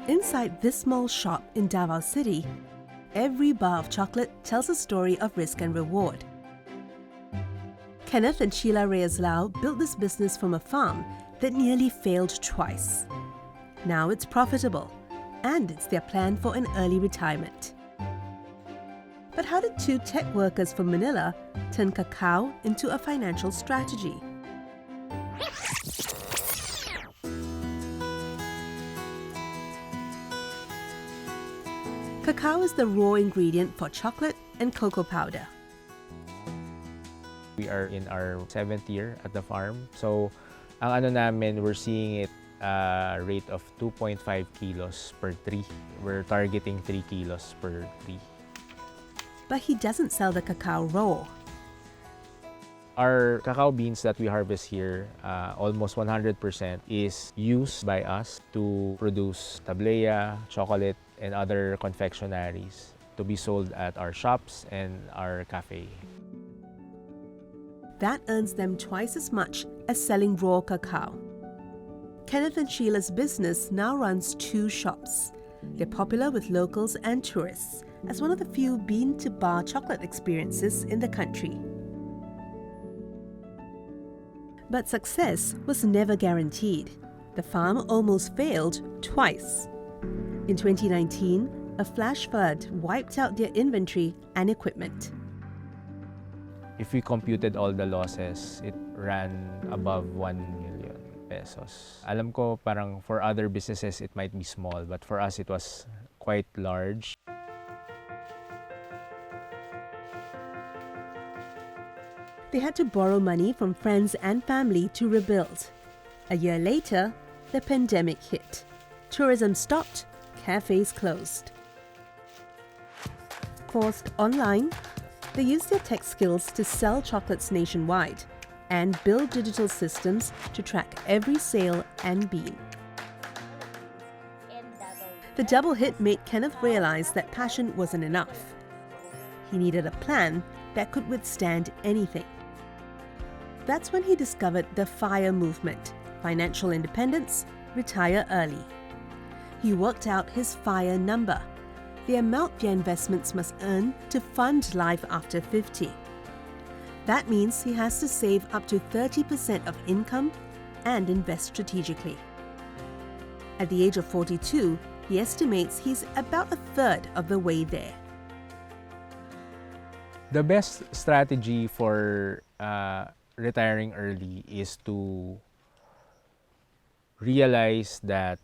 Inside this small shop in Davao City, every bar of chocolate tells a story of risk and reward. Kenneth and Sheila built this business from a farm that nearly failed twice. Now it's profitable, and it's their plan for an early retirement. But how did two tech workers from Manila turn cacao into a financial strategy? Cacao is the raw ingredient for chocolate and cocoa powder. We are in our 7th year at the farm. So, ang namin, we're seeing it rate of 2.5 kilos per tree. We're targeting 3 kilos per tree. But he doesn't sell the cacao raw. Our cacao beans that we harvest here, almost 100% is used by us to produce tablea, chocolate, and other confectionaries to be sold at our shops and our cafe. That earns them twice as much as selling raw cacao. Kenneth and Sheila's business now runs 2 shops. They're popular with locals and tourists as one of the few bean-to-bar chocolate experiences in the country. But success was never guaranteed. The farm almost failed twice. In 2019, a flash flood wiped out their inventory and equipment. If we computed all the losses, it ran above 1 million pesos. Alam ko parang for other businesses it might be small, but for us it was quite large. They had to borrow money from friends and family to rebuild. A year later, the pandemic hit. Tourism stopped, cafes closed. Coursed online, they used their tech skills to sell chocolates nationwide and build digital systems to track every sale and bean. The double hit made Kenneth realize that passion wasn't enough. He needed a plan that could withstand anything. That's when he discovered the FIRE movement, financial independence, retire early. He worked out his FIRE number, the amount their investments must earn to fund life after 50. That means he has to save up to 30% of income and invest strategically. At the age of 42, he estimates he's about a third of the way there. The best strategy for retiring early is to realize that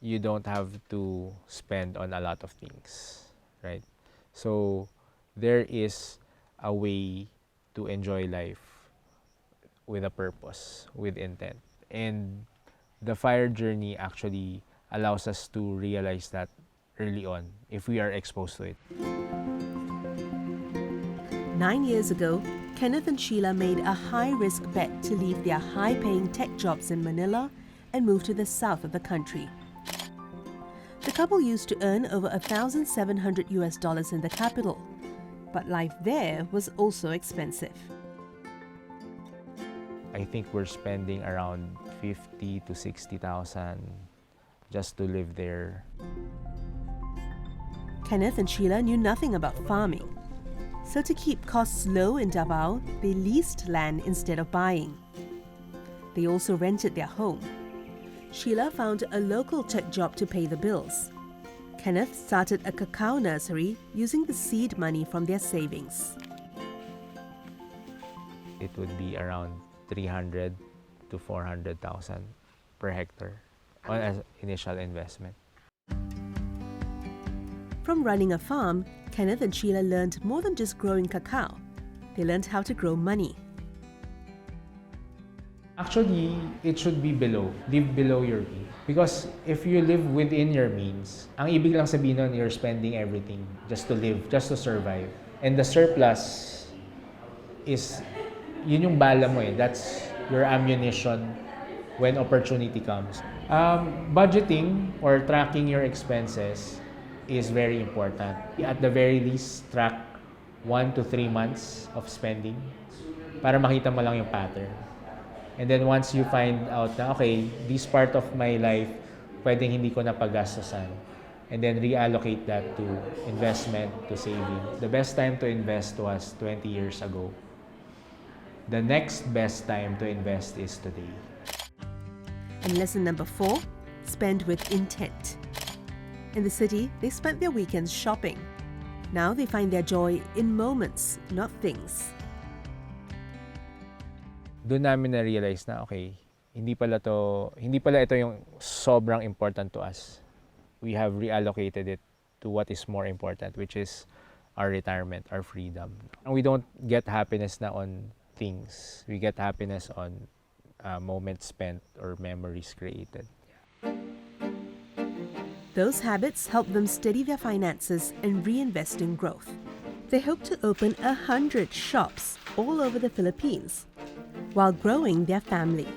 you don't have to spend on a lot of things, right? So there is a way to enjoy life with a purpose, with intent. And the FIRE journey actually allows us to realize that early on if we are exposed to it. 9 years ago, Kenneth and Sheila made a high-risk bet to leave their high-paying tech jobs in Manila and move to the south of the country. The couple used to earn over $1,700 in the capital, but life there was also expensive. I think we're spending around 50 to 60,000 just to live there. Kenneth and Sheila knew nothing about farming. So to keep costs low in Davao, they leased land instead of buying. They also rented their home. Sheila found a local tech job to pay the bills. Kenneth started a cacao nursery using the seed money from their savings. It would be around 300 to 400,000 per hectare on an initial investment. From running a farm, Kenneth and Sheila learned more than just growing cacao. They learned how to grow money. Actually, it should be below. Live below your means. Because if you live within your means, ang ibig lang sabihin nun, you're spending everything just to live, just to survive. And the surplus is, yun yung bala mo eh. That's your ammunition when opportunity comes. Budgeting or tracking your expenses is very important. At the very least, track 1 to 3 months of spending para makita mo lang yung pattern. And then once you find out na, okay, this part of my life pwedeng hindi ko napagastosan, and then reallocate that to investment, to saving. The best time to invest was 20 years ago. The next best time to invest is today. And lesson number 4, spend with intent. In the city, they spent their weekends shopping. Now they find their joy in moments, not things. Doon namin na-realize na, okay, hindi pala ito yung sobrang important to us. We have reallocated it to what is more important, which is our retirement, our freedom. And we don't get happiness na on things. We get happiness on moments spent or memories created. Those habits help them steady their finances and reinvest in growth. They hope to open 100 shops all over the Philippines while growing their family.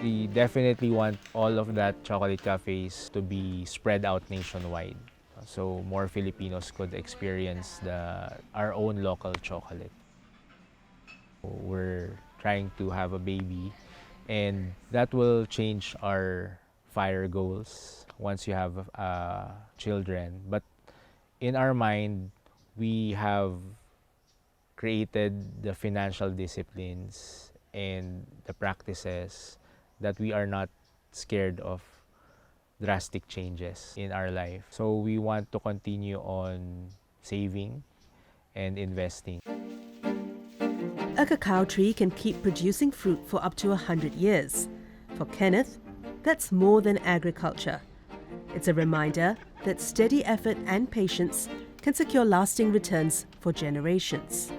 We definitely want all of that chocolate cafes to be spread out nationwide, so more Filipinos could experience our own local chocolate. We're trying to have a baby, and that will change our fire goals once you have children. But in our mind, we have created the financial disciplines and the practices that we are not scared of drastic changes in our life. So we want to continue on saving and investing. A cacao tree can keep producing fruit for up to 100 years. For Kenneth, that's more than agriculture. It's a reminder that steady effort and patience can secure lasting returns for generations.